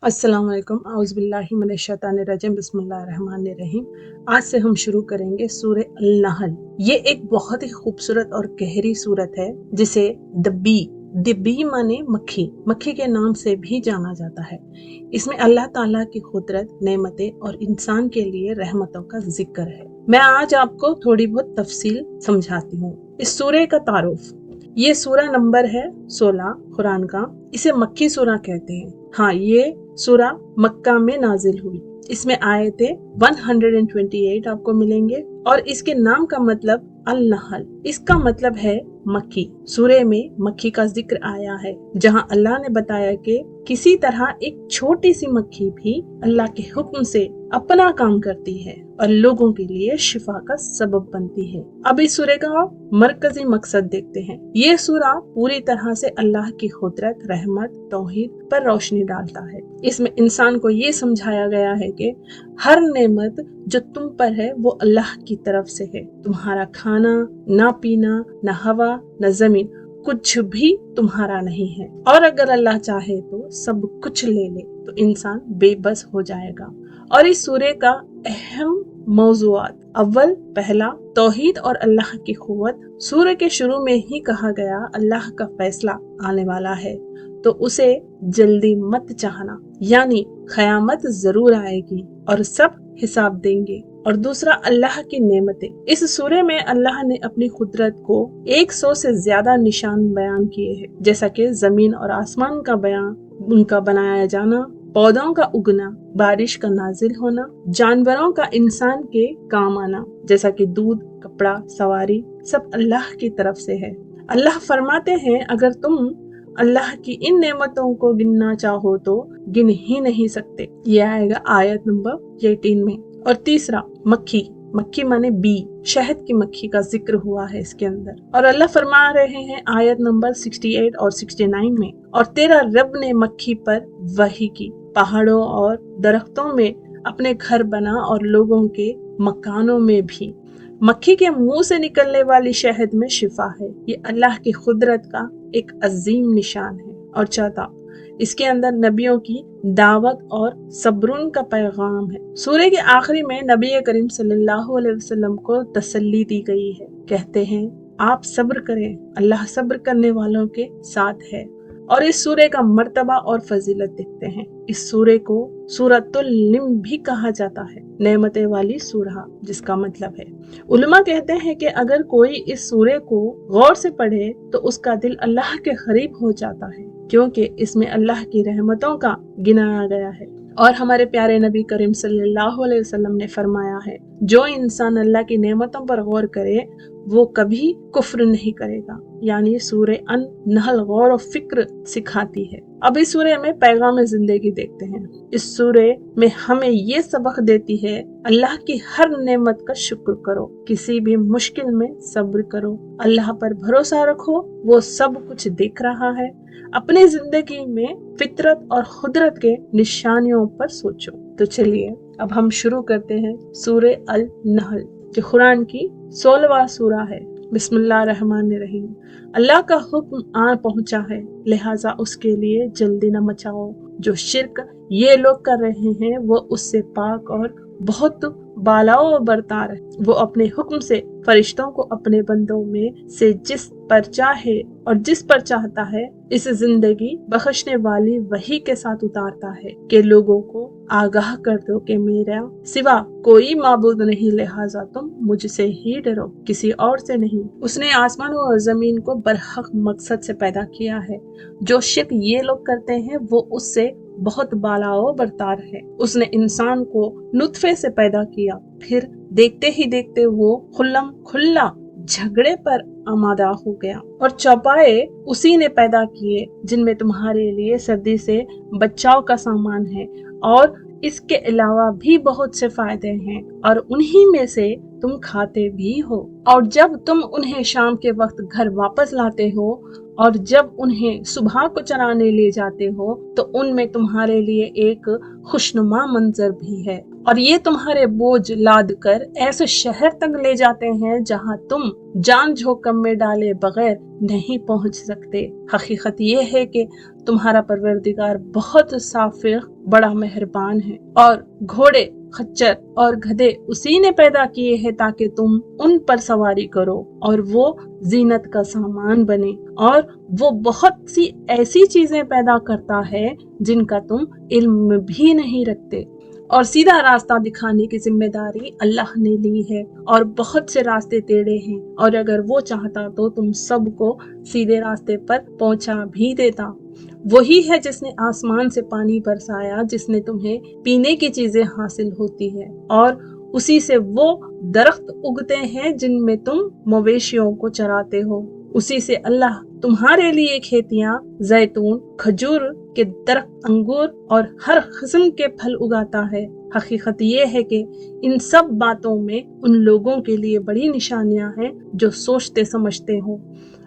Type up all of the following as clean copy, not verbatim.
अस्सलाम वालेकुम औज़ुबिल्लाहि मिनश्शैतानिर्रजीम बिस्मिल्लाहिर्रहमानिर्रहीम। आज से हम शुरू करेंगे सूरह अल-नहल। ये एक बहुत ही खूबसूरत और गहरी सूरत है जिसे द बी माने मक्खी, मक्खी के नाम से भी जाना जाता है। इसमें अल्लाह ताला की कुदरत, नेमतें और इंसान के लिए रहमतों का जिक्र है। मैं आज आपको थोड़ी बहुत तफसील समझाती हूँ। इस सूरह का तारुफ, ये सूरह नंबर है 16 कुरान का। इसे मक्की सूरह कहते हैं। हाँ, ये सूरह मक्का में नाजिल हुई। इसमें आयतें 128 आपको मिलेंगे और इसके नाम का मतलब अल-नहल, इसका मतलब है मक्खी। सूरह में मक्खी का जिक्र आया है, जहां अल्लाह ने बताया कि किसी तरह एक छोटी सी मक्खी भी अल्लाह के हुक्म से अपना काम करती है और लोगों के लिए शिफा का सबब बनती है। अब इस सूरह का मरकजी मकसद देखते हैं। ये सूरह पूरी तरह से अल्लाह की कुदरत, रहमत, तौहीद पर रोशनी डालता है। इसमें इंसान को ये समझाया गया है कि हर नेमत जो तुम पर है वो अल्लाह की तरफ से है। तुम्हारा खाना, ना पीना, ना हवा, ना जमीन, कुछ भी तुम्हारा नहीं है। और अगर अल्लाह चाहे तो सब कुछ ले ले तो इंसान बेबस हो जाएगा। और इस सूरह का अहम मौज़ूआत, अव्वल पहला तौहीद और अल्लाह की कुव्वत। सूरह के शुरू में ही कहा गया अल्लाह का फैसला आने वाला है, तो उसे जल्दी मत चाहना, यानी क़यामत जरूर आएगी और सब हिसाब देंगे। और दूसरा अल्लाह की नेमतें। इस सूरह में अल्लाह ने अपनी कुदरत को 100 से ज्यादा निशान बयान किए हैं, जैसा कि जमीन और आसमान का बयान, उनका बनाया जाना, पौधों का उगना, बारिश का नाजिल होना, जानवरों का इंसान के काम आना, जैसा कि दूध, कपड़ा, सवारी, सब अल्लाह की तरफ से है। अल्लाह फरमाते हैं, अगर तुम अल्लाह की इन नेमतों को गिनना चाहो तो गिन ही नहीं सकते। ये आएगा आयत नंबर 18 में। और तीसरा मक्खी, मक्खी माने बी, शहद की मक्खी का जिक्र हुआ है इसके अंदर। और अल्लाह फरमा रहे हैं आयत नंबर 68 और 69 में, और तेरा रब ने मक्खी पर वही की, पहाड़ों और दरख्तों में अपने घर बना और लोगों के मकानों में भी। मक्खी के मुंह से निकलने वाली शहद में शिफा है। ये अल्लाह की कुदरत का एक अजीम निशान है। और चौथा, इसके अंदर नबियों की दावत और सब्रुन का पैगाम है। सूरह के आखिरी में नबी करीम सल्लल्लाहु अलैहि वसल्लम को तसल्ली दी गई है। कहते हैं, आप सब्र करें, अल्लाह सब्र करने वालों के साथ है। और इस सूरह का मर्तबा और फजीलत देखते हैं। इस सूरह को सूरतुल निम भी कहा जाता है, नेमतें वाली सूरह, जिसका मतलब है। उलमा कहते हैं कि अगर कोई इस सूरह को गौर से पढ़े तो उसका दिल अल्लाह के करीब हो जाता है, क्योंकि इसमें अल्लाह की रहमतों का गिनाया गया है। और हमारे प्यारे नबी करीम सल्लल्लाहु अलैहि वसल्लम ने फरमाया है, जो इंसान अल्लाह की नेमतों पर गौर करे वो कभी कुफ्र नहीं करेगा। यानी सूरह अन नहल गौर और फिक्र सिखाती है। अब इस सूरह में पैगाम जिंदगी देखते हैं। इस सूरह में हमें ये सबक देती है, अल्लाह की हर नेमत का शुक्र करो, किसी भी मुश्किल में सब्र करो, अल्लाह पर भरोसा रखो, वो सब कुछ देख रहा है। अपनी जिंदगी में फितरत और कुदरत के निशानियों पर सोचो। तो चलिए अब हम शुरू करते हैं सूरह अल नहल, जो कुरान की 16वां सूरा है। बिस्मिल्लाहिर्रहमानिर्रहीम। अल्लाह का हुक्म आ पहुंचा है, लिहाजा उसके लिए जल्दी न मचाओ। जो शिर्क ये लोग कर रहे हैं वो उससे पाक और बहुत बालाओ बरतार है। वो अपने हुक्म से फरिश्तों को अपने बंदों में से जिस पर चाहे और जिस पर चाहता है इस जिंदगी बख्शने वाली वही के साथ उतारता है कि लोगों को आगाह कर दो कि मेरा सिवा कोई माबूद नहीं, लिहाजा तुम मुझसे ही डरो, किसी और से नहीं। उसने आसमान और जमीन को बरहक मकसद से पैदा किया है। जो शिर्क ये लोग करते हैं वो उससे बहुत बालाओ बरतार है। उसने इंसान को नुत्फे से पैदा किया, फिर देखते ही देखते वो खुल्लम खुल्ला झगड़े पर आमादा हो गया। और चौपाए उसी ने पैदा किए जिनमें तुम्हारे लिए सर्दी से बचाव का सामान है, और इसके अलावा भी बहुत से फायदे हैं, और उन्हीं में से तुम खाते भी हो। और जब तुम उन्हें शाम के वक्त घर वापस लाते हो اور جب انہیں صبح کو چرانے لے جاتے ہو تو ان میں تمہارے لیے ایک خوشنما منظر بھی ہے، اور یہ تمہارے بوجھ لاد کر ایسے شہر تک لے جاتے ہیں جہاں تم جان جھونکم میں ڈالے بغیر نہیں پہنچ سکتے۔ حقیقت یہ ہے کہ تمہارا پروردگار بہت سافر، بڑا مہربان ہے، اور گھوڑے، خچر اور گدھے اسی نے پیدا کیے ہیں تاکہ تم ان پر سواری کرو اور وہ زینت کا سامان بنے، اور وہ بہت سی ایسی چیزیں پیدا کرتا ہے جن کا تم علم بھی نہیں رکھتے، اور سیدھا راستہ دکھانے کی ذمہ داری اللہ نے لی ہے، اور بہت سے راستے ٹیڑھے ہیں، اور اگر وہ چاہتا تو تم سب کو سیدھے راستے پر پہنچا بھی دیتا۔ وہی ہے جس نے آسمان سے پانی برسایا، جس نے تمہیں پینے کی چیزیں حاصل ہوتی ہے، اور اسی سے وہ درخت اگتے ہیں جن میں تم مویشیوں کو چراتے ہو۔ اسی سے اللہ تمہارے لیے کھیتیاں، زیتون، کھجور کے درخت، انگور اور ہر قسم کے پھل اگاتا ہے۔ حقیقت یہ ہے کہ ان سب باتوں میں ان لوگوں کے لیے بڑی نشانیاں ہیں جو سوچتے سمجھتے ہوں،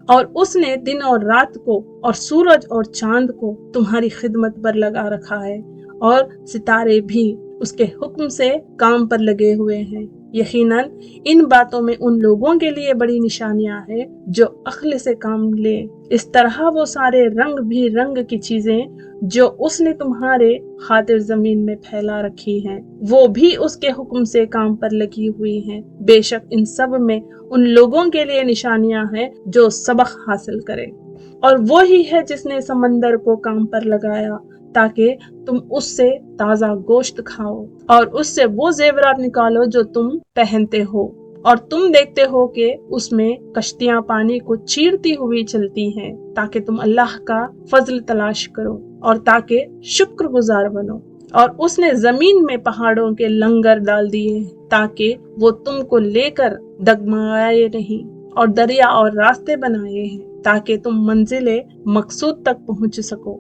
اور اس نے دن اور رات کو اور سورج اور چاند کو تمہاری خدمت پر لگا رکھا ہے، اور ستارے بھی اس کے حکم سے کام پر لگے ہوئے ہیں۔ یقیناً ان باتوں میں ان لوگوں کے لیے بڑی نشانیاں ہیں جو عقل سے کام لے۔ اس طرح وہ سارے رنگ بھی رنگ کی چیزیں جو اس نے تمہارے خاطر زمین میں پھیلا رکھی ہیں، وہ بھی اس کے حکم سے کام پر لگی ہوئی ہیں۔ بے شک ان سب میں ان لوگوں کے لیے نشانیاں ہیں جو سبق حاصل کریں۔ اور وہی ہے جس نے سمندر کو کام پر لگایا تاکہ تم اس سے تازہ گوشت کھاؤ، اور اس سے وہ زیورات نکالو جو تم پہنتے ہو، اور تم دیکھتے ہو کہ اس میں کشتیاں پانی کو چیرتی ہوئی چلتی ہیں تاکہ تم اللہ کا فضل تلاش کرو اور تاکہ شکر گزار بنو۔ اور اس نے زمین میں پہاڑوں کے لنگر ڈال دیے تاکہ وہ تم کو لے کر ڈگمگائے نہیں، اور دریا اور راستے بنائے ہیں تاکہ تم منزل مقصود تک پہنچ سکو،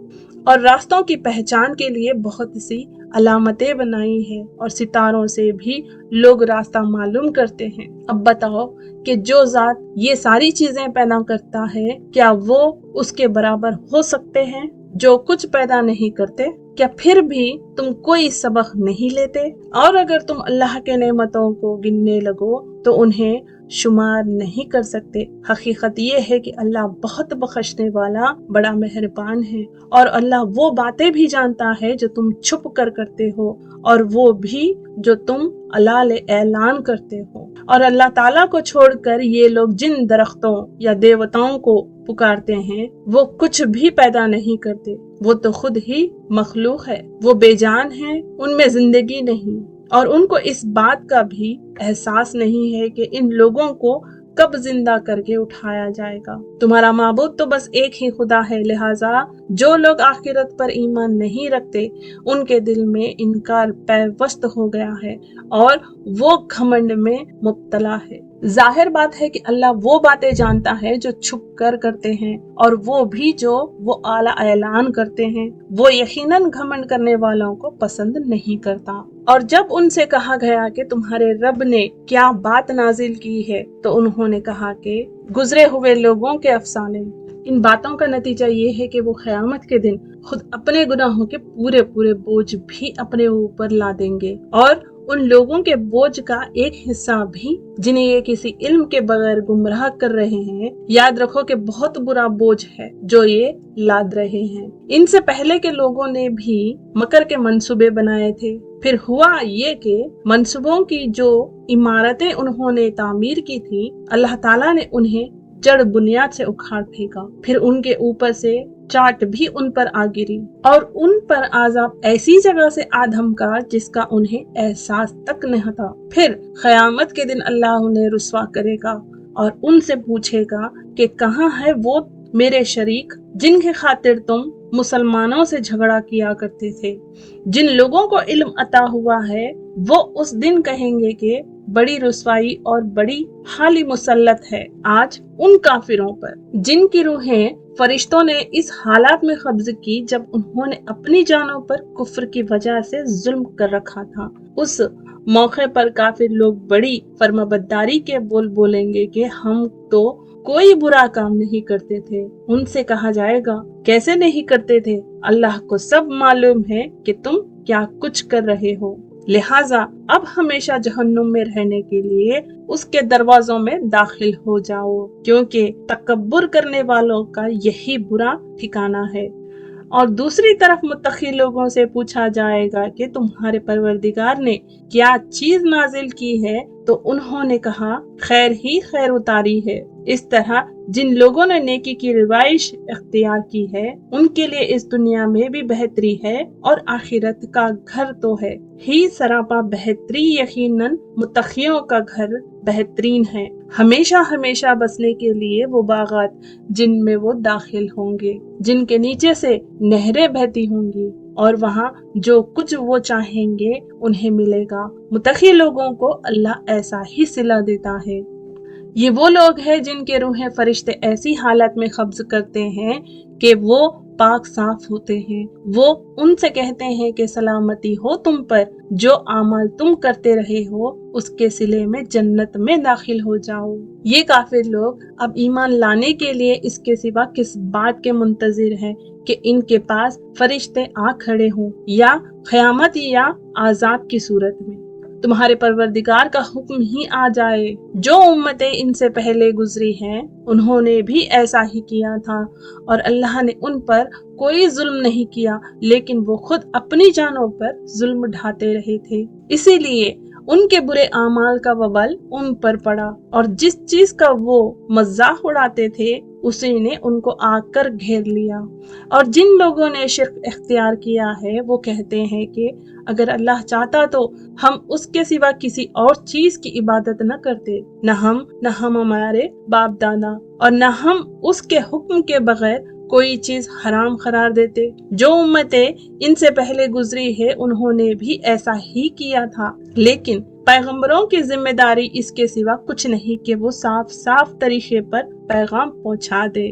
اور راستوں کی پہچان کے لیے بہت سی علامتیں بنائی ہیں، اور ستاروں سے بھی لوگ راستہ معلوم کرتے ہیں۔ اب بتاؤ کہ جو ذات یہ ساری چیزیں پیدا کرتا ہے، کیا وہ اس کے برابر ہو سکتے ہیں جو کچھ پیدا نہیں کرتے؟ کیا پھر بھی تم کوئی سبق نہیں لیتے؟ اور اگر تم اللہ کے نعمتوں کو گننے لگو تو انہیں شمار نہیں کر سکتے۔ حقیقت یہ ہے کہ اللہ بہت بخشنے والا، بڑا مہربان ہے، اور اللہ وہ باتیں بھی جانتا ہے جو تم چھپ کر کرتے ہو، اور وہ بھی جو تم علال اعلان کرتے ہو۔ اور اللہ تعالیٰ کو چھوڑ کر یہ لوگ جن درختوں یا دیوتاؤں کو پکارتے ہیں وہ کچھ بھی پیدا نہیں کرتے، وہ تو خود ہی مخلوق ہے، وہ بے جان ہیں، ان میں زندگی نہیں، اور ان کو اس بات کا بھی احساس نہیں ہے کہ ان لوگوں کو کب زندہ کر کے اٹھایا جائے گا۔ تمہارا معبود تو بس ایک ہی خدا ہے، لہٰذا جو لوگ آخرت پر ایمان نہیں رکھتے ان کے دل میں انکار پیوست ہو گیا ہے اور وہ گھمنڈ میں مبتلا ہے۔ ظاہر بات ہے کہ اللہ وہ باتیں جانتا ہے جو چھپ کر کرتے ہیں، اور وہ بھی جو وہ اعلیٰ اعلان کرتے ہیں، وہ یقیناً گھمنڈ کرنے والوں کو پسند نہیں کرتا۔ اور جب ان سے کہا گیا کہ تمہارے رب نے کیا بات نازل کی ہے تو انہوں نے کہا کہ گزرے ہوئے لوگوں کے افسانے۔ ان باتوں کا نتیجہ یہ ہے کہ وہ قیامت کے دن خود اپنے گناہوں کے پورے پورے بوجھ بھی اپنے اوپر لا دیں گے، اور ان لوگوں کے بوجھ کا ایک حصہ بھی جنہیں یہ کسی علم کے بغیر گمراہ کر رہے ہیں، یاد رکھو کہ بہت برا بوجھ ہے جو یہ لاد رہے ہیں۔ ان سے پہلے کے لوگوں نے بھی مکر کے منصوبے بنائے تھے، پھر ہوا یہ کہ منصوبوں کی جو عمارتیں انہوں نے تعمیر کی تھی، اللہ تعالیٰ نے انہیں جڑ بنیاد سے اکھاڑ پھینکا، پھر ان کے اوپر سے چاٹ بھی ان پر آ گری، اور ان پر عذاب ایسی جگہ سے آ دھمکا جس کا انہیں احساس تک نہ تھا۔ پھر قیامت کے دن اللہ انہیں رسوا کرے گا اور ان سے پوچھے گا کہ کہاں ہے وہ میرے شریک جن کے خاطر تم مسلمانوں سے جھگڑا کیا کرتے تھے؟ جن لوگوں کو علم عطا ہوا ہے وہ اس دن کہیں گے کہ بڑی رسوائی اور بڑی حالی مسلط ہے آج ان کافروں پر جن کی روحیں فرشتوں نے اس حالات میں قبض کی جب انہوں نے اپنی جانوں پر کفر کی وجہ سے ظلم کر رکھا تھا۔ اس موقع پر کافر لوگ بڑی فرمانبرداری کے بول بولیں گے کہ ہم تو कोई बुरा काम नहीं करते थे। उनसे कहा जाएगा, कैसे नहीं करते थे? अल्लाह को सब मालूम है कि तुम क्या कुछ कर रहे हो। लिहाजा अब हमेशा जहन्नुम में रहने के लिए उसके दरवाजों में दाखिल हो जाओ, क्योंकि तकब्बुर करने वालों का यही बुरा ठिकाना है। और दूसरी तरफ मुत्तकी लोगों से पूछा जाएगा कि तुम्हारे परवरदिगार ने क्या चीज नाजिल की है, तो उन्होंने कहा, खैर ही खैर उतारी है। इस तरह जिन लोगों ने नेकी की रिवाइश इख्तियार की है, उनके लिए इस दुनिया में भी बेहतरी है और आखिरत का घर तो है ही सरापा बेहतरी। यकीनन मुत्तकियों का घर बेहतरीन है, हमेशा हमेशा बसने के लिए वो बागात जिनमें वो दाखिल होंगे, जिनके नीचे से नहरें बहती होंगी और वहाँ जो कुछ वो चाहेंगे उन्हें मिलेगा। मुत्तकी लोगों को अल्लाह ऐसा ही सिला देता है। ये वो लोग हैं जिनके रूहें फरिश्ते ऐसी हालत में कब्ज करते हैं कि वो पाक साफ होते हैं। वो उनसे कहते हैं कि सलामती हो तुम पर, जो अमल तुम करते रहे हो उसके सिले में जन्नत में दाखिल हो जाओ। ये काफिर लोग अब ईमान लाने के लिए इसके सिवा किस बात के मुंतजिर हैं कि इनके पास फरिश्ते आ खड़े हों, या क़यामत या आज़ाब की सूरत में तुम्हारे परवरदिगार का हुक्म ही आ जाए। जो उम्मतें इनसे पहले गुजरी हैं उन्होंने भी ऐसा ही किया था, और अल्लाह ने उन पर कोई जुल्म नहीं किया, लेकिन वो खुद अपनी जानों पर जुल्म ढाते रहे थे। इसीलिए उनके बुरे आमाल का वबल उन पर पड़ा, और जिस चीज का वो मजाक उड़ाते थे उसी ने उनको आकर घेर लिया। और जिन लोगों ने शिर्क इख्तियार किया है वो कहते हैं कि अगर अल्लाह चाहता तो हम उसके सिवा किसी और चीज की इबादत न करते, न हम हमारे बाप दादा, और न हम उसके हुक्म के बगैर कोई चीज हराम करार देते। जो उम्मतें इनसे पहले गुजरी है उन्होंने भी ऐसा ही किया था, लेकिन पैगंबरों की जिम्मेदारी इसके सिवा कुछ नहीं कि वो साफ साफ तरीके पर पैगाम पहुंचा दे।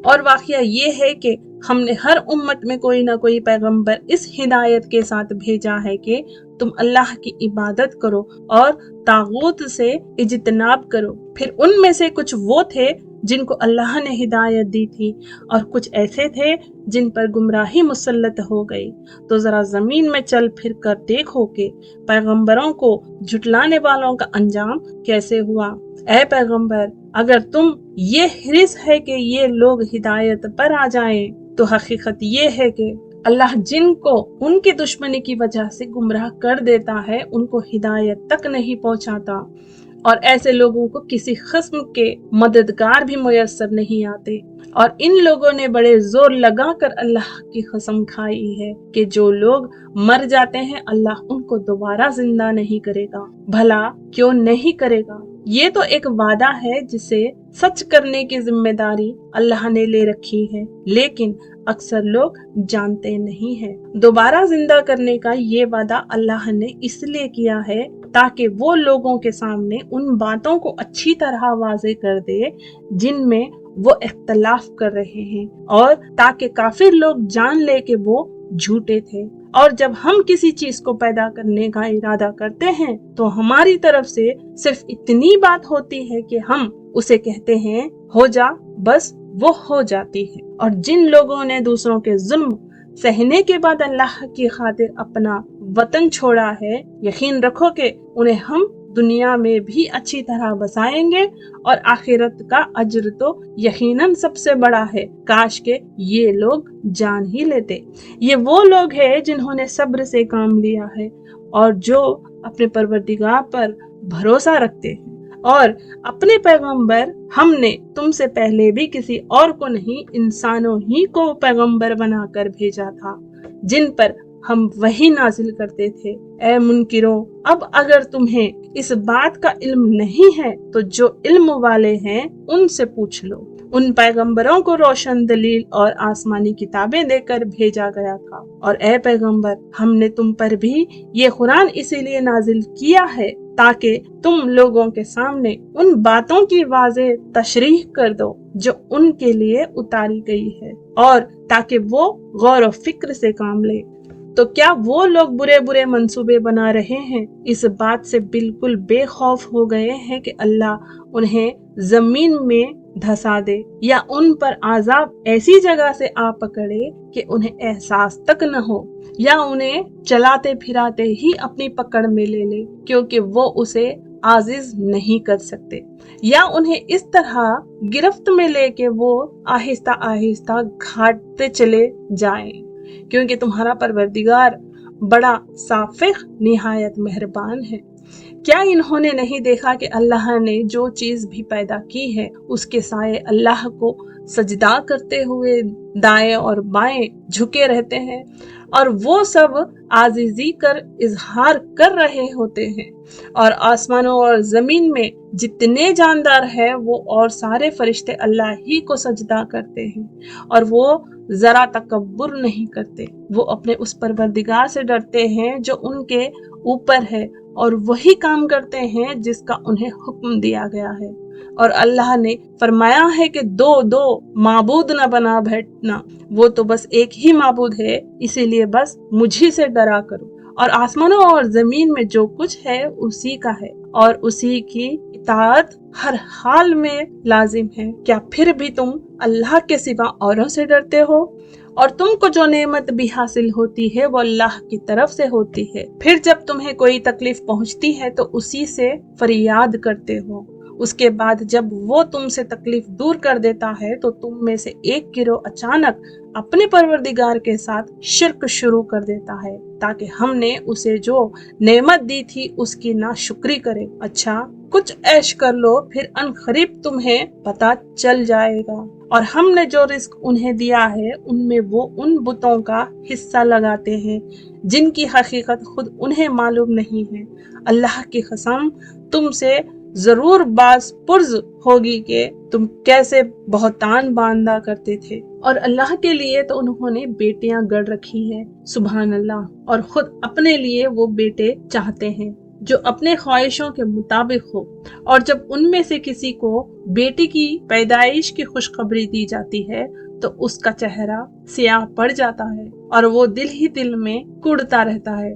और वाकया ये है कि हमने हर उम्मत में कोई ना कोई पैगंबर इस हिदायत के साथ भेजा है कि तुम अल्लाह की इबादत करो और तागूत से इज्तनाब करो। फिर उनमें से कुछ वो थे जिनको अल्लाह ने हिदायत दी थी, और कुछ ऐसे थे जिन पर गुमराही मुसल्लत हो गई। तो जरा जमीन में चल फिर कर देखो कि पैगंबरों को झुटलाने वालों का अंजाम कैसे हुआ। ऐ पैगंबर, अगर तुम ये हिरिस है कि ये लोग हिदायत पर आ जाएं, तो हकीकत ये है कि अल्लाह जिनको उनकी दुश्मनी की वजह से गुमराह कर देता है उनको हिदायत तक नहीं पहुंचाता, और ऐसे लोगों को किसी किस्म के मददगार भी मुयस्सर नहीं आते। और इन लोगों ने बड़े जोर लगाकर अल्लाह की कसम खाई है कि जो लोग मर जाते हैं अल्लाह उनको दोबारा जिंदा नहीं करेगा। भला क्यों नहीं करेगा? ये तो एक वादा है जिसे सच करने की जिम्मेदारी अल्लाह ने ले रखी है, लेकिन अक्सर लोग जानते नहीं हैं। दोबारा जिंदा करने का ये वादा अल्लाह ने इसलिए किया है ताकि वो लोगों के सामने उन बातों को अच्छी तरह वाज़े कर दे जिनमें वो इख्तलाफ कर रहे हैं, और ताकि काफिर लोग जान ले कि वो झूठे थे। और जब हम किसी चीज को पैदा करने का इरादा करते हैं तो हमारी तरफ से सिर्फ इतनी बात होती है कि हम उसे कहते हैं हो जा, बस वो हो जाती है। और जिन लोगों ने दूसरों के जुल्म सहने के बाद अल्लाह की खातिर अपना वतन छोड़ा है, यकीन रखो कि उन्हें हम दुनिया में भी अच्छी तरह बसाएंगे, और आखिरत का अज्र तो यकीनन सबसे बड़ा है। काश के ये लोग जान ही लेते। ये वो लोग हैं जिन्होंने सब्र से काम लिया है और जो अपने परवरदिगार पर भरोसा रखते हैं। और अपने पैगंबर हमने तुमसे पहले भी किसी और को नहीं, इंसानों ही को पैगंबर बनाकर भेजा था जिन पर हम वही नाजिल करते थे। ऐ मुनकिरों, अब अगर तुम्हें इस बात का इल्म नहीं है तो जो इल्म वाले हैं उनसे पूछ लो। उन पैगंबरों को रोशन दलील और आसमानी किताबें देकर भेजा गया था। और ऐ पैगंबर, हमने तुम पर भी ये कुरान इसीलिए नाजिल किया है ताकि तुम लोगों के सामने उन बातों की वाज़े तशरीह कर दो जो उनके लिए उतारी गई है, और ताकि वो गौर और फिक्र से काम ले। तो क्या वो लोग बुरे बुरे मंसूबे बना रहे हैं, इस बात से बिल्कुल बेखौफ हो गए हैं कि अल्लाह उन्हें जमीन में धंसा दे या उन पर आजाब ऐसी जगह से आ पकड़े कि उन्हें एहसास तक न हो, या उन्हें चलाते फिराते ही अपनी पकड़ में ले ले क्योंकि वो उसे आजिज नहीं कर सकते, या उन्हें इस तरह गिरफ्त में लेके वो आहिस्ता आहिस्ता घाटते चले जाएं, क्योंकि तुम्हारा परवरदिगार बड़ा साफिक निहायत मेहरबान है। क्या इन्होंने नहीं देखा कि अल्लाह ने जो चीज भी पैदा की है उसके साए अल्लाह को सजदा करते हुए दाएं और बाएं झुके रहते हैं, और वो सब आजिजी कर इजहार कर रहे होते हैं, और आसमानों और जमीन में जितने जानदार हैं वो और सारे फरिश्ते अल्लाह ही को सजदा करते हैं, और वो जरा तकब्बुर नहीं करते। वो अपने उस परवरदिगार से डरते हैं जो उनके ऊपर है, और वही काम करते हैं जिसका उन्हें हुक्म दिया गया है। और अल्लाह ने फरमाया है कि दो माबूद न बना बैठना, वो तो बस एक ही माबूद है, इसीलिए बस मुझी से डरा करो। और आसमानों और जमीन में जो कुछ है उसी का है, और उसी की इताअत हर हाल में लाजिम है। क्या फिर भी तुम अल्लाह के सिवा औरों से डरते हो? और तुमको जो नेमत भी हासिल होती है वो अल्लाह की तरफ से होती है। फिर जब तुम्हें कोई तकलीफ पहुंचती है तो उसी से फरियाद करते हो, उसके बाद जब वो तुमसे तकलीफ दूर कर देता है तो तुम में से एक गिरोह अचानक अपने परवरदिगार के साथ शिर्क शुरू कर देता है, ताकि हमने उसे जो नेमत दी थी उसकी नाशुक्री करे। अच्छा, कुछ ऐश कर लो, फिर अनकरीब तुम्हें पता चल जाएगा। और हमने जो रिस्क उन्हें दिया है उनमें वो उन बुतों का हिस्सा लगाते हैं जिनकी हकीकत खुद उन्हें मालूम नहीं है। अल्लाह की कसम, तुमसे जरूर बास पुर्ज होगी कि तुम कैसे बहुतान बांधा करते थे। और अल्लाह के लिए तो उन्होंने बेटियां गढ़ रखी है, सुभान अल्लाह, और खुद अपने लिए वो बेटे चाहते हैं जो अपने ख्वाहिशों के मुताबिक हो। और जब उनमें से किसी को बेटी की पैदाइश की खुशखबरी दी जाती है तो उसका चेहरा सियाह पड़ जाता है और वो दिल ही दिल में कुढ़ता रहता है।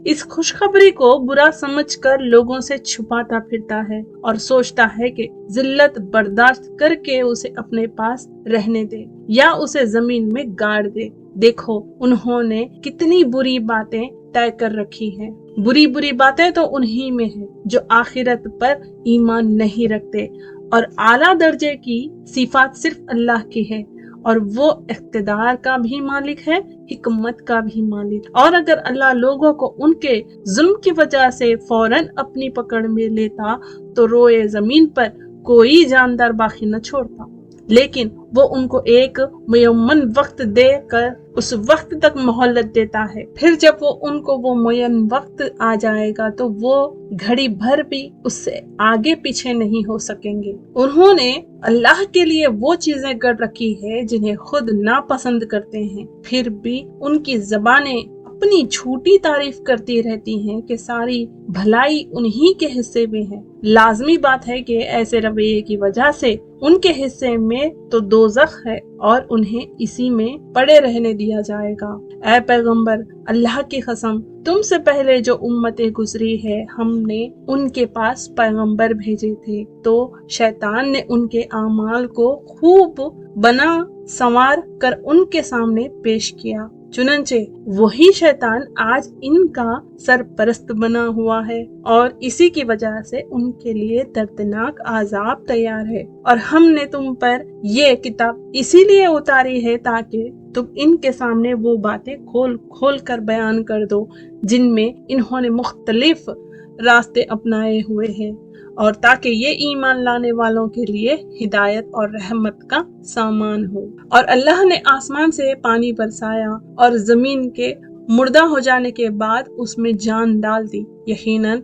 इस खुशखबरी को बुरा समझकर लोगों से छुपाता फिरता है और सोचता है कि जिल्लत बर्दाश्त करके उसे अपने पास रहने दे या उसे जमीन में गाड़ दे। देखो, उन्होंने कितनी बुरी बातें तय कर रखी हैं। बुरी बातें तो उन्हीं में है जो आखिरत पर ईमान नहीं रखते, और आला दर्जे की सिफात सिर्फ अल्लाह की है, और वो इख्तिदार का भी मालिक है, हिकमत का भी मालिक। और अगर अल्लाह लोगों को उनके जुल्म की वजह से फौरन अपनी पकड़ में लेता तो रोए जमीन पर कोई जानदार बाकी न छोड़ता, लेकिन वो उनको एक मुयम्मन वक्त देकर उस वक्त तक मोहलत देता है। फिर जब वो उनको वो मुयम्मन वक्त आ जाएगा तो वो घड़ी भर भी उससे आगे पीछे नहीं हो सकेंगे। उन्होंने अल्लाह के लिए वो चीजें कर रखी है जिन्हें खुद नापसंद करते हैं, फिर भी उनकी ज़बानें अपनी झूठी तारीफ करती रहती हैं कि सारी भलाई उन्हीं के हिस्से में है। लाजमी बात है कि ऐसे रवैये की वजह से उनके हिस्से में तो दोज़ख है और उन्हें इसी में पड़े रहने दिया जाएगा। ऐ पैगंबर, अल्लाह की कसम, तुमसे पहले जो उम्मतें गुजरी है हमने उनके पास पैगंबर भेजे थे, तो शैतान ने उनके आमाल को खूब बना संवार कर उनके सामने पेश किया। चुनंचे वही शैतान आज इनका सरपरस्त बना हुआ है और इसी की वजह से उनके लिए दर्दनाक आजाब तैयार है। और हमने तुम पर ये किताब इसीलिए उतारी है ताकि तुम इनके सामने वो बातें खोल खोल कर बयान कर दो जिनमें इन्होंने मुख्तलिफ रास्ते अपनाए हुए हैं, और ताकि ये ईमान लाने वालों के लिए हिदायत और रहमत का सामान हो। और अल्लाह ने आसमान से पानी बरसाया और जमीन के मुर्दा हो जाने के बाद उसमें जान डाल दी। यकीनन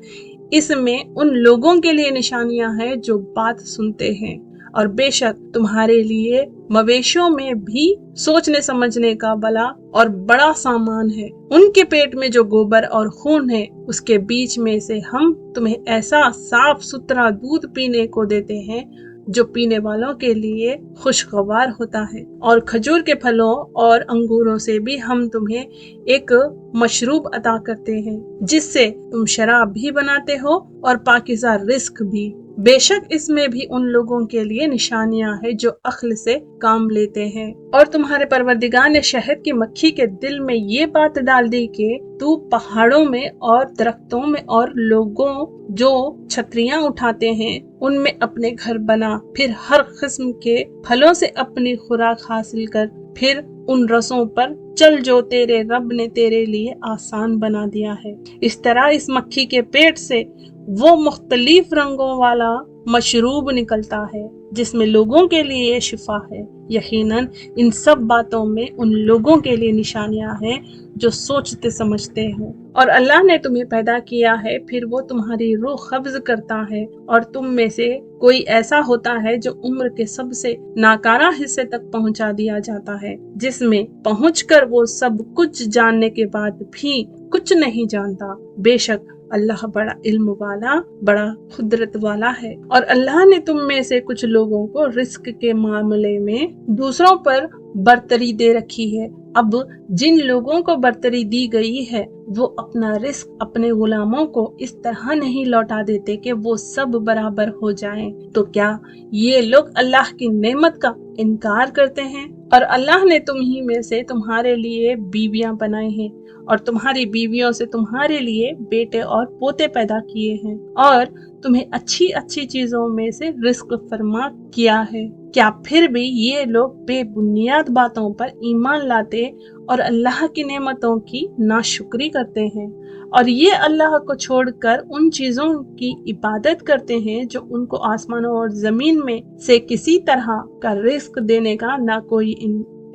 इसमें उन लोगों के लिए निशानियां हैं जो बात सुनते हैं, और बेशक तुम्हारे लिए मवेशियों में भी सोचने समझने का बला और बड़ा सामान है। उनके पेट में जो गोबर और खून है उसके बीच में से हम तुम्हें ऐसा साफ सुथरा दूध पीने को देते हैं जो पीने वालों के लिए खुशगवार होता है, और खजूर के फलों और अंगूरों से भी हम तुम्हें एक मशरूब अता करते हैं जिससे तुम शराब भी बनाते हो और पाकीज़ा रिस्क भी। बेशक इसमें भी उन लोगों के लिए निशानियां हैं जो अक्ल से काम लेते हैं। और तुम्हारे परवरदिगार ने शहद की मक्खी के दिल में ये बात डाल दी कि तू पहाड़ों में और दरख्तों में और लोगों जो छतरियां उठाते हैं उनमें अपने घर बना, फिर हर किस्म के फलों से अपनी खुराक हासिल कर, फिर उन रसों पर चल जो तेरे रब ने तेरे लिए आसान बना दिया है। इस तरह इस मक्खी के पेट से वो मुख्तलिफ रंगों वाला मशरूब निकलता है जिसमें लोगों के लिए शिफा है। यकीनन इन सब बातों में उन लोगों के लिए निशानियां हैं जो सोचते समझते हो। और अल्लाह ने तुम्हें पैदा किया है, फिर वो तुम्हारी रूह कब्ज करता है और तुम में से कोई ऐसा होता है जो उम्र के सबसे नाकारा हिस्से तक पहुंचा दिया जाता है, जिसमें पहुंचकर वो सब कुछ जानने के बाद भी कुछ नहीं जानता। बेशक अल्लाह बड़ा इल्म वाला, बड़ा कुदरत वाला है। और अल्लाह ने तुम में से कुछ लोगों को रिस्क के मामले में दूसरों पर बरतरी दे रखी है। अब जिन लोगों को बरतरी दी गई है वो अपना रिस्क अपने गुलामों को इस तरह नहीं लौटा देते कि वो सब बराबर हो जाएं। तो क्या ये लोग अल्लाह की नेमत का इनकार करते हैं? और अल्लाह ने तुम ही में से तुम्हारे लिए बीवियां बनाई हैं और तुम्हारी बीवियों से तुम्हारे लिए बेटे और पोते पैदा किए हैं और तुम्हें अच्छी अच्छी चीजों में से रिस्क फरमा किया है। क्या फिर भी ये लोग बेबुनियाद बातों पर ईमान लाते और अल्लाह की नेमतों की नाशुक्री करते हैं? और ये अल्लाह को छोड़कर उन चीजों की इबादत करते हैं जो उनको आसमानों और जमीन में से किसी तरह का रिस्क देने का ना कोई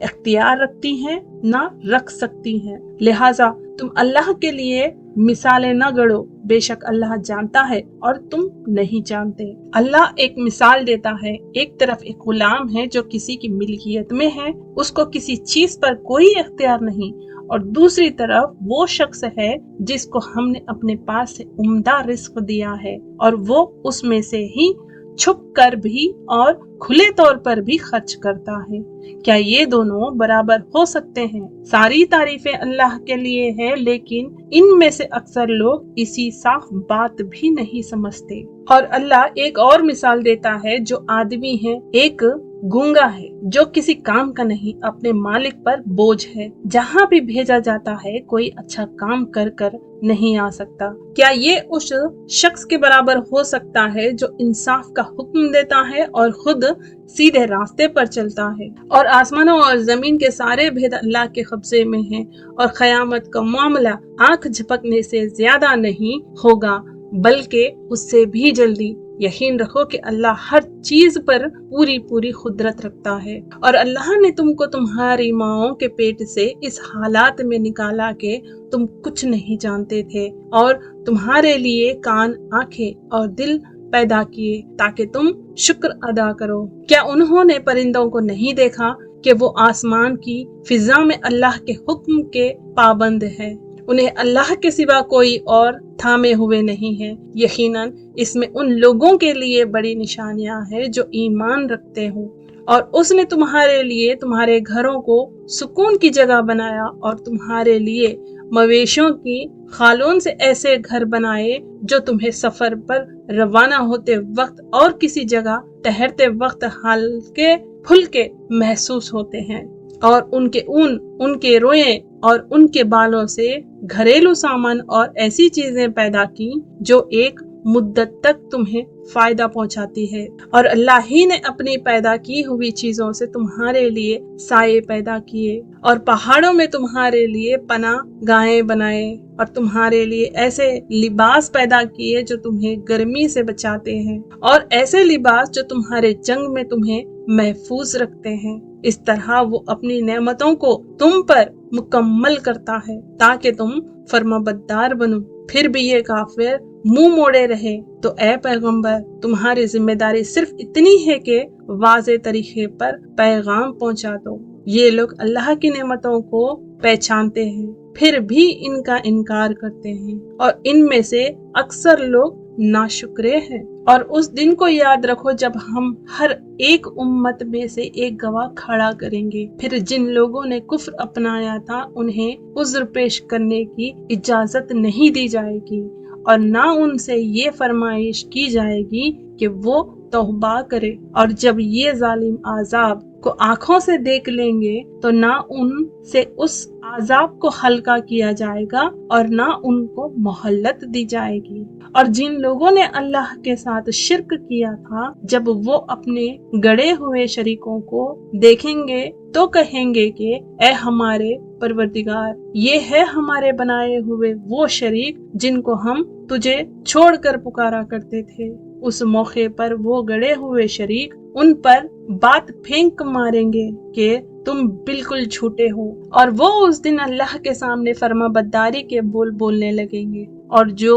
इख्तियार रखती हैं ना रख सकती हैं। लिहाजा तुम अल्लाह के लिए मिसालें न गढ़ो, बेशक अल्लाह जानता है और तुम नहीं जानते। अल्लाह एक मिसाल देता है, एक तरफ एक गुलाम है जो किसी की मिल्कियत में है, उसको किसी चीज पर कोई इख्तियार नहीं, और दूसरी तरफ वो शख्स है जिसको हमने अपने पास से उम्दा रिस्क दिया है और वो उसमें से ही छुप कर भी और खुले तौर पर भी खर्च करता है। क्या ये दोनों बराबर हो सकते हैं? सारी तारीफें अल्लाह के लिए है, लेकिन इनमें से अक्सर लोग इसी साफ बात भी नहीं समझते। और अल्लाह एक और मिसाल देता है, जो आदमी है एक गूंगा है जो किसी काम का नहीं, अपने मालिक पर बोझ है। जहाँ भी भेजा जाता है कोई अच्छा काम कर कर नहीं आ सकता। क्या ये उस शख्स के बराबर हो सकता है जो इंसाफ का हुक्म देता है और खुद सीधे रास्ते पर चलता है? और आसमानों और जमीन के सारे भेद अल्लाह के कब्जे में हैं और क़यामत का मामला आंख झपकने से ज्यादा नहीं होगा बल्कि उससे भी जल्दी। यकीन रखो कि अल्लाह हर चीज पर पूरी पूरी कुदरत रखता है। और अल्लाह ने तुमको तुम्हारी माओं के पेट से इस हालात में निकाला कि तुम कुछ नहीं जानते थे और तुम्हारे लिए कान, आंखें और दिल पैदा किए ताकि तुम शुक्र अदा करो। क्या उन्होंने परिंदों को नहीं देखा कि वो आसमान की फिजा में अल्लाह के हुक्म के पाबंद है? उन्हें अल्लाह के सिवा कोई और थामे हुए नहीं है। यकीनन इसमें उन लोगों के लिए बड़ी निशानियां हैं जो ईमान रखते हो। और उसने तुम्हारे लिए तुम्हारे घरों को सुकून की जगह बनाया और तुम्हारे लिए मवेशियों की खालों से ऐसे घर बनाए जो तुम्हें सफर पर रवाना होते वक्त और किसी जगह ठहरते वक्त हल्के फुल्के महसूस होते हैं। और उनके ऊन, उनके रोए और उनके बालों से घरेलू सामान और ऐसी चीजें पैदा की जो एक मुद्दत तक तुम्हें फायदा पहुंचाती है। और अल्लाह ही ने अपनी पैदा की हुई चीजों से तुम्हारे लिए साये पैदा किए और पहाड़ों में तुम्हारे लिए पनाह गाहें बनाए और तुम्हारे लिए ऐसे लिबास पैदा किए जो तुम्हें गर्मी से बचाते हैं और ऐसे लिबास जो तुम्हारे जंग में तुम्हें महफूज रखते हैं। इस तरह वो अपनी नेमतों को तुम पर मुकम्मल करता है ताकि तुम फरमाबरदार बनो। फिर भी ये काफिर मुंह मोड़े रहे। तो ए पैगंबर, तुम्हारी जिम्मेदारी सिर्फ इतनी है कि वाज़े तरीके पर पैगाम पहुंचा दो। ये लोग अल्लाह की नेमतों को पहचानते हैं फिर भी इनका इनकार करते हैं और इनमें से अक्सर लोग नाशुक्रे हैं। और उस दिन को याद रखो जब हम हर एक उम्मत में से एक गवाह खड़ा करेंगे। फिर जिन लोगों ने कुफ्र अपनाया था उन्हें उज्र पेश करने की इजाजत नहीं दी जाएगी और ना उनसे ये फरमाइश की जाएगी کہ وہ توبہ کرے، اور جب یہ ظالم عذاب کو آنکھوں سے دیکھ لیں گے تو نہ ان سے اس عذاب کو ہلکا کیا جائے گا اور نہ ان کو مہلت دی جائے گی۔ اور جن لوگوں نے اللہ کے ساتھ شرک کیا تھا، جب وہ اپنے گڑے ہوئے شریکوں کو دیکھیں گے تو کہیں گے کہ اے ہمارے پروردگار، یہ ہے ہمارے بنائے ہوئے وہ شریک جن کو ہم تجھے چھوڑ کر پکارا کرتے تھے۔ اس موقع پر وہ گڑے ہوئے شریک ان پر بات پھینک ماریں گے کہ تم بالکل جھوٹے ہو، اور وہ اس دن اللہ کے سامنے فرما برداری کے بول بولنے لگیں گے، اور جو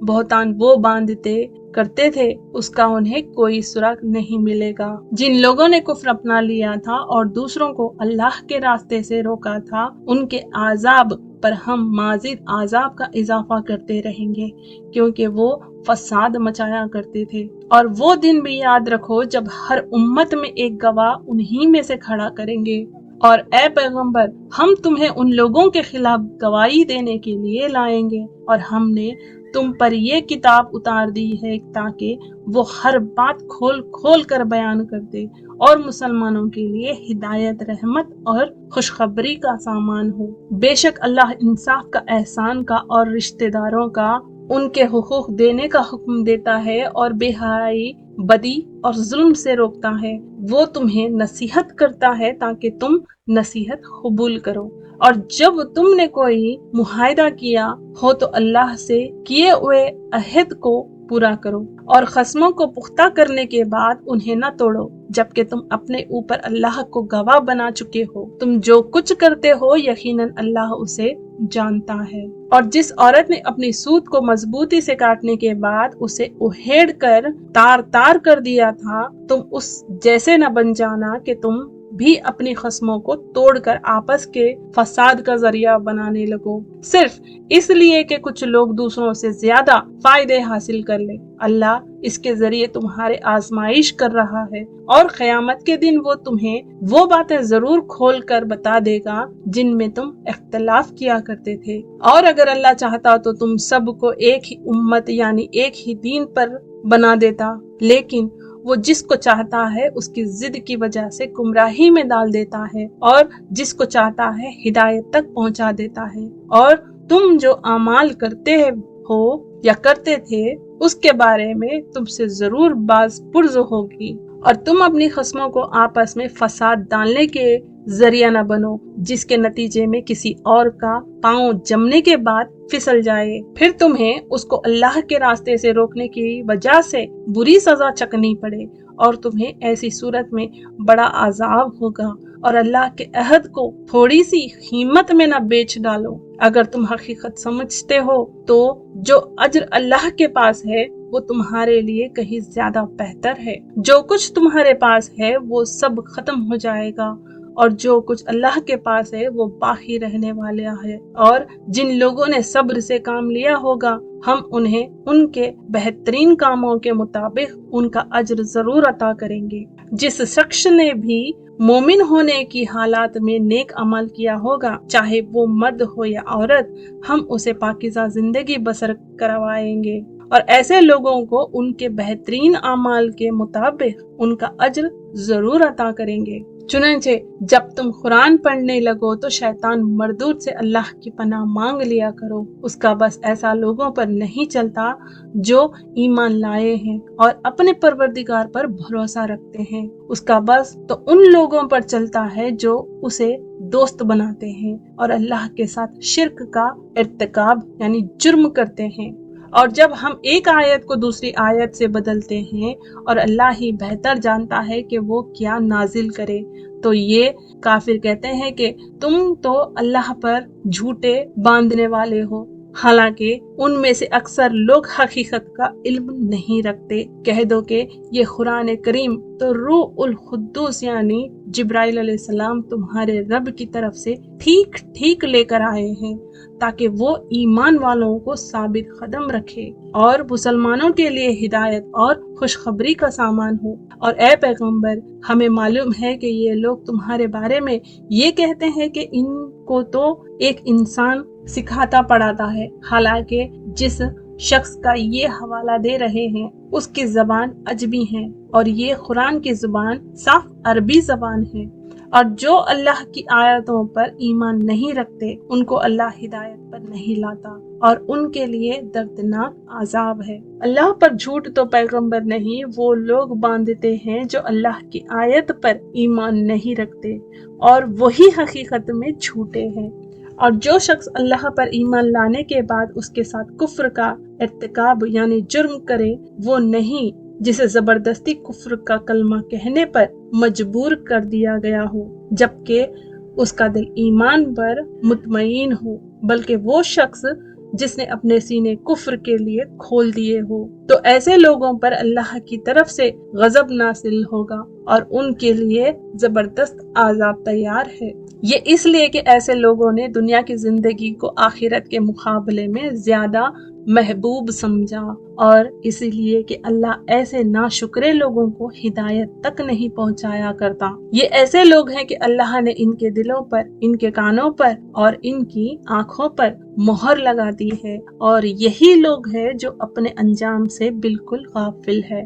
بہتان وہ باندھتے کرتے تھے اس کا انہیں کوئی سراغ نہیں ملے گا۔ جن لوگوں نے کفر اپنا لیا تھا اور دوسروں کو اللہ کے راستے سے روکا تھا، ان کے عذاب پر ہم مزید عذاب کا اضافہ کرتے رہیں گے، کیونکہ وہ فساد مچایا کرتے تھے۔ اور وہ دن بھی یاد رکھو جب ہر امت میں ایک گواہ انہی میں سے کھڑا کریں گے، اور اے پیغمبر، ہم تمہیں ان لوگوں کے خلاف گواہی دینے کے لیے لائیں گے، اور ہم نے تم پر یہ کتاب اتار دی ہے تاکہ وہ ہر بات کھول کھول کر بیان کر دے، اور مسلمانوں کے لیے ہدایت، رحمت اور خوشخبری کا سامان ہو۔ بے شک اللہ انصاف کا، احسان کا اور رشتہ داروں کا ان کے حقوق دینے کا حکم دیتا ہے، اور بے حیائی، بدی اور ظلم سے روکتا ہے۔ وہ تمہیں نصیحت کرتا ہے تاکہ تم نصیحت قبول کرو، اور جب تم نے کوئی معاہدہ کیا ہو تو اللہ سے کیے ہوئے عہد کو پورا کرو، اور خصموں کو پختہ کرنے کے بعد انہیں نہ توڑو، جبکہ تم اپنے اوپر اللہ کو گواہ بنا چکے ہو۔ تم جو کچھ کرتے ہو یقیناً اللہ اسے جانتا ہے۔ اور جس عورت نے اپنی سوت کو مضبوطی سے کاٹنے کے بعد اسے اہیڑ کر تار تار کر دیا تھا، تم اس جیسے نہ بن جانا کہ تم بھی اپنی خصموں کو توڑ کر آپس کے فساد کا ذریعہ بنانے لگو، صرف اس لیے کہ کچھ لوگ دوسروں سے زیادہ فائدے حاصل کر لیں۔ اللہ اس کے ذریعے تمہارے آزمائش کر رہا ہے، اور قیامت کے دن وہ تمہیں وہ باتیں ضرور کھول کر بتا دے گا جن میں تم اختلاف کیا کرتے تھے۔ اور اگر اللہ چاہتا تو تم سب کو ایک ہی امت یعنی ایک ہی دین پر بنا دیتا، لیکن وہ جس کو چاہتا ہے اس کی ضد کی وجہ سے گمراہی میں ڈال دیتا ہے، اور جس کو چاہتا ہے ہدایت تک پہنچا دیتا ہے۔ اور تم جو اعمال کرتے ہو یا کرتے تھے اس کے بارے میں تم سے ضرور باز پرس ہوگی، اور تم اپنی خصموں کو آپس میں فساد ڈالنے کے ذریعہ نہ بنو، جس کے نتیجے میں کسی اور کا پاؤں جمنے کے بعد پھسل جائے، پھر تمہیں اس کو اللہ کے راستے سے روکنے کی وجہ سے بری سزا چکھنی پڑے، اور تمہیں ایسی صورت میں بڑا عذاب ہوگا۔ اور اللہ کے عہد کو تھوڑی سی قیمت میں نہ بیچ ڈالو۔ اگر تم حقیقت سمجھتے ہو تو جو اجر اللہ کے پاس ہے وہ تمہارے لیے کہیں زیادہ بہتر ہے۔ جو کچھ تمہارے پاس ہے وہ سب ختم ہو جائے گا، اور جو کچھ اللہ کے پاس ہے وہ باقی رہنے والا ہے۔ اور جن لوگوں نے صبر سے کام لیا ہوگا ہم انہیں ان کے بہترین کاموں کے مطابق ان کا اجر ضرور عطا کریں گے۔ جس شخص نے بھی مومن ہونے کی حالات میں نیک عمل کیا ہوگا، چاہے وہ مرد ہو یا عورت، ہم اسے پاکیزہ زندگی بسر کروائیں گے، اور ایسے لوگوں کو ان کے بہترین اعمال کے مطابق ان کا اجر ضرور عطا کریں گے۔ چنانچہ جب تم قرآن پڑھنے لگو تو شیطان مردود سے اللہ کی پناہ مانگ لیا کرو، اس کا بس ایسا لوگوں پر نہیں چلتا جو ایمان لائے ہیں اور اپنے پروردگار پر بھروسہ رکھتے ہیں، اس کا بس تو ان لوگوں پر چلتا ہے جو اسے دوست بناتے ہیں اور اللہ کے ساتھ شرک کا ارتکاب یعنی جرم کرتے ہیں۔ اور جب ہم ایک آیت کو دوسری آیت سے بدلتے ہیں اور اللہ ہی بہتر جانتا ہے کہ وہ کیا نازل کرے، تو یہ کافر کہتے ہیں کہ تم تو اللہ پر جھوٹے باندھنے والے ہو، حالانکہ ان میں سے اکثر لوگ حقیقت کا علم نہیں رکھتے۔ کہہ دو کہ یہ قرآن کریم تو روح القدس یعنی جبرائیل علیہ السلام تمہارے رب کی طرف سے ٹھیک ٹھیک لے کر آئے ہیں، تاکہ وہ ایمان والوں کو ثابت قدم رکھے اور مسلمانوں کے لیے ہدایت اور خوشخبری کا سامان ہو۔ اور اے پیغمبر، ہمیں معلوم ہے کہ یہ لوگ تمہارے بارے میں یہ کہتے ہیں کہ ان کو تو ایک انسان سکھاتا پڑھاتا ہے، حالانکہ جس شخص کا یہ حوالہ دے رہے ہیں اس کی زبان عجمی ہے اور یہ قرآن کی زبان صاف عربی زبان ہے، اور جو اللہ کی آیتوں پر ایمان نہیں رکھتے ان کو اللہ ہدایت پر نہیں لاتا اور ان کے لیے دردناک عذاب ہے۔ اللہ پر جھوٹ تو پیغمبر نہیں، وہ لوگ باندھتے ہیں جو اللہ کی آیت پر ایمان نہیں رکھتے اور وہی حقیقت میں جھوٹے ہیں۔ اور جو شخص اللہ پر ایمان لانے کے بعد اس کے ساتھ کفر کا ارتکاب یعنی جرم کرے، وہ نہیں جسے زبردستی کفر کا کلمہ کہنے پر مجبور کر دیا گیا ہو جبکہ اس کا دل ایمان پر مطمئن ہو، بلکہ وہ شخص جس نے اپنے سینے کفر کے لیے کھول دیے ہو، تو ایسے لوگوں پر اللہ کی طرف سے غضب نازل ہوگا اور ان کے لیے زبردست عذاب تیار ہے۔ یہ اس لیے کہ ایسے لوگوں نے دنیا کی زندگی کو آخرت کے مقابلے میں زیادہ محبوب سمجھا، اور اسی لیے کہ اللہ ایسے ناشکرے لوگوں کو ہدایت تک نہیں پہنچایا کرتا۔ یہ ایسے لوگ ہیں کہ اللہ نے ان کے دلوں پر، ان کے کانوں پر اور ان کی آنکھوں پر مہر لگا دی ہے، اور یہی لوگ ہیں جو اپنے انجام سے بالکل غافل ہے۔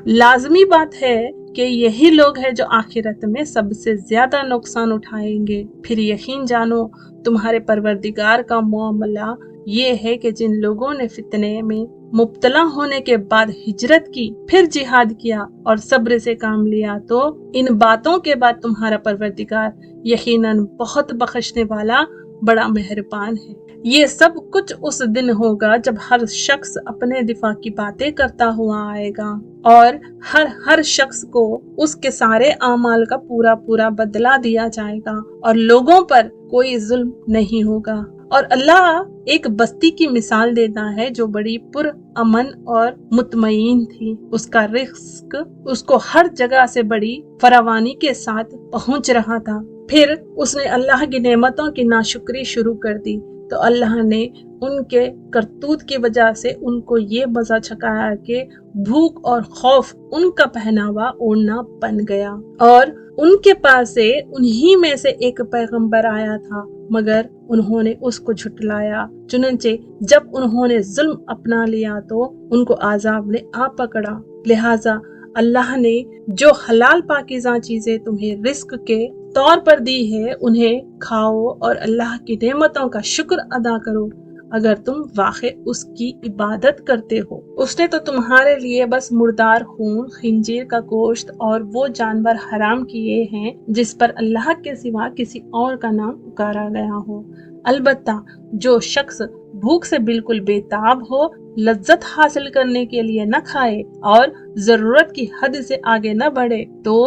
لازمی بات ہے کہ یہی لوگ ہیں جو آخرت میں سب سے زیادہ نقصان اٹھائیں گے۔ پھر یقین جانو تمہارے پروردگار کا معاملہ یہ ہے کہ جن لوگوں نے فتنے میں مبتلا ہونے کے بعد ہجرت کی، پھر جہاد کیا اور صبر سے کام لیا، تو ان باتوں کے بعد تمہارا پروردگار یقیناً بہت بخشنے والا، بڑا مہربان ہے۔ یہ سب کچھ اس دن ہوگا جب ہر شخص اپنے دفاع کی باتیں کرتا ہوا آئے گا اور ہر شخص کو اس کے سارے اعمال کا پورا بدلہ دیا جائے گا اور لوگوں پر کوئی ظلم نہیں ہوگا۔ اور اللہ ایک بستی کی مثال دیتا ہے جو بڑی پر امن اور مطمئن تھی، اس کا رزق اس کو ہر جگہ سے بڑی فراوانی کے ساتھ پہنچ رہا تھا، پھر اس نے اللہ کی نعمتوں کی ناشکری شروع کر دی تو اللہ نے ان کے کرتوت کی وجہ سے ان کو یہ مزہ چکھایا کہ بھوک اور خوف ان کا پہناوا اوڑھنا بن گیا، اور ان کے پاس سے انہی میں سے ایک پیغمبر آیا تھا مگر انہوں نے اس کو جھٹلایا، چنانچہ جب انہوں نے ظلم اپنا لیا تو ان کو عذاب نے آ پکڑا۔ لہٰذا اللہ نے جو حلال پاکیزہ چیزیں تمہیں رزق کے طور پر دی ہے انہیں کھاؤ اور اللہ کی نعمتوں کا شکر ادا کرو اگر تم واقع اس کی عبادت کرتے ہو۔ اس نے تو تمہارے لیے بس مردار خون، خنزیر کا گوشت اور وہ جانور حرام کیے ہیں جس پر اللہ کے سوا کسی اور کا نام پکارا گیا ہو۔ البتہ جو شخص بھوک سے بالکل بے تاب ہو، لذت حاصل کرنے کے لیے نہ کھائے اور ضرورت کی حد سے آگے نہ بڑھے تو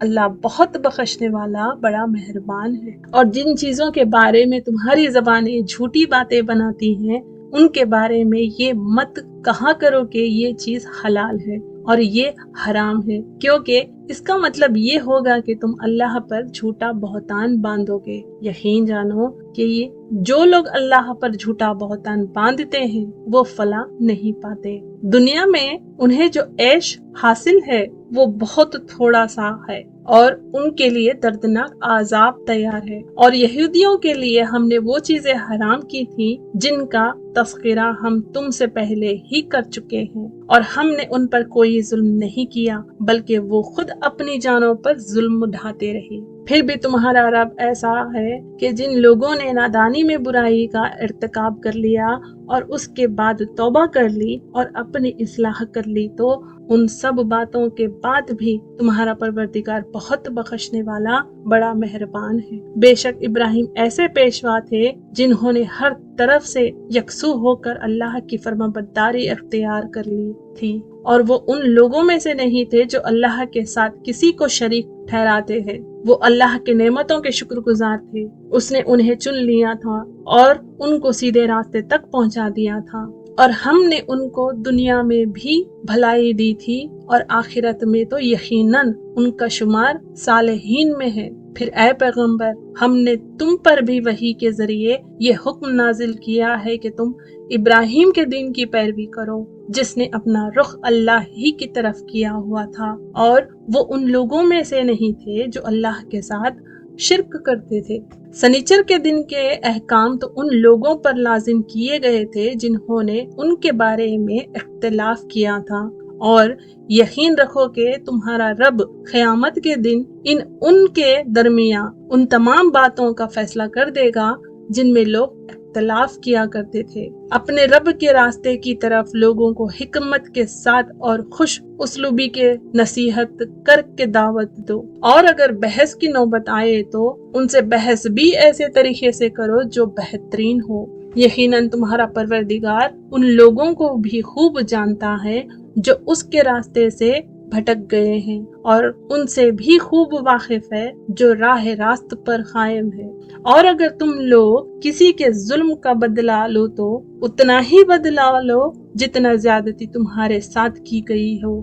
اللہ بہت بخشنے والا، بڑا مہربان ہے۔ اور جن چیزوں کے بارے میں تمہاری زبانیں جھوٹی باتیں بناتی ہیں ان کے بارے میں یہ مت کہا کرو کہ یہ چیز حلال ہے اور یہ حرام ہے، کیونکہ اس کا مطلب یہ ہوگا کہ تم اللہ پر جھوٹا بہتان باندھو گے۔ یقین جانو کہ یہ جو لوگ اللہ پر جھوٹا بہتان باندھتے ہیں وہ فلاح نہیں پاتے۔ دنیا میں انہیں جو عیش حاصل ہے وہ بہت تھوڑا سا ہے اور ان کے لیے دردناک عذاب تیار ہے۔ اور یہودیوں کے لیے ہم نے وہ چیزیں حرام کی تھی جن کا تذکرہ ہم تم سے پہلے ہی کر چکے ہیں، اور ہم نے ان پر کوئی ظلم نہیں کیا بلکہ وہ خود اپنی جانوں پر ظلم ڈھاتے رہے۔ پھر بھی تمہارا رب ایسا ہے کہ جن لوگوں نے نادانی میں برائی کا ارتکاب کر لیا اور اس کے بعد توبہ کر لی اور اپنی اصلاح کر لی تو ان سب باتوں کے بعد بھی تمہارا پروردگار بہت بخشنے والا، بڑا مہربان ہے۔ بے شک ابراہیم ایسے پیشوا تھے جنہوں نے ہر طرف سے یکسو ہو کر اللہ کی فرمانبرداری اختیار کر لی تھی، اور وہ ان لوگوں میں سے نہیں تھے جو اللہ کے ساتھ کسی کو شریک ٹھہراتے ہیں۔ وہ اللہ کے نعمتوں کے شکر گزار تھے۔ اس نے انہیں چن لیا تھا اور ان کو سیدھے راستے تک پہنچا دیا تھا، اور ہم نے ان کو دنیا میں بھی بھلائی دی تھی اور آخرت میں تو یقیناً ان کا شمار صالحین میں ہے۔ پھر اے پیغمبر، ہم نے تم پر بھی وحی کے ذریعے یہ حکم نازل کیا ہے کہ تم ابراہیم کے دین کی پیروی کرو جس نے اپنا رخ اللہ ہی کی طرف کیا ہوا تھا، اور وہ ان لوگوں میں سے نہیں تھے جو اللہ کے ساتھ शिरक करते थे। सनीचर के दिन के अहकाम तो उन लोगों पर लाजिम किए गए थे जिन्होंने उनके बारे में इख्तिलाफ किया था, और यकीन रखो कि तुम्हारा रब क़यामत के दिन इन उनके दरमियां उन तमाम बातों का फैसला कर देगा जिनमें लोग इख्तिलाफ किया करते थे। अपने रब के रास्ते की तरफ लोगों को हिकमत के साथ और खुश उसलूबी के नसीहत करके दावत दो, और अगर बहस की नौबत आए तो उनसे बहस भी ऐसे तरीके से करो जो बेहतरीन हो। यकीनन तुम्हारा परवरदिगार उन लोगों को भी खूब जानता है जो उसके रास्ते से भटक गए हैं, और उनसे भी खूब वाकिफ है जो राह रास्त पर कायम है। और अगर तुम लोग किसी के जुल्म का बदला लो तो उतना ही बदला लो जितना ज्यादती तुम्हारे साथ की गई हो,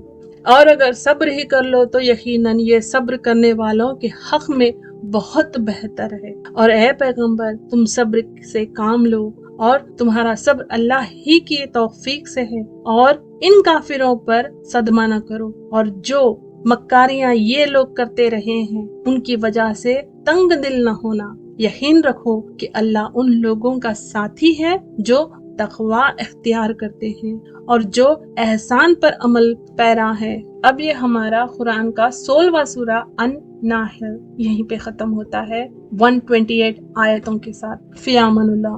और अगर सब्र ही कर लो तो यकीनन ये सब्र करने वालों के हक में बहुत बेहतर है। और ए पैगंबर, तुम सब्र से काम लो, और तुम्हारा सब्र अल्लाह ही की तौफीक से है, और इन काफिरों पर सदमा न करो, और जो मक्कारियां ये लोग करते रहे हैं उनकी वजह से तंग दिल न होना। यकीन रखो कि अल्लाह उन लोगों का साथी है जो तकवा इख्तियार करते हैं और जो एहसान पर अमल पैरा है। अब ये हमारा कुरान का 16वां सूरा अन नाहल यहीं पे खत्म होता है 128 आयतों के साथ। फ़ी अमानुल्लाह।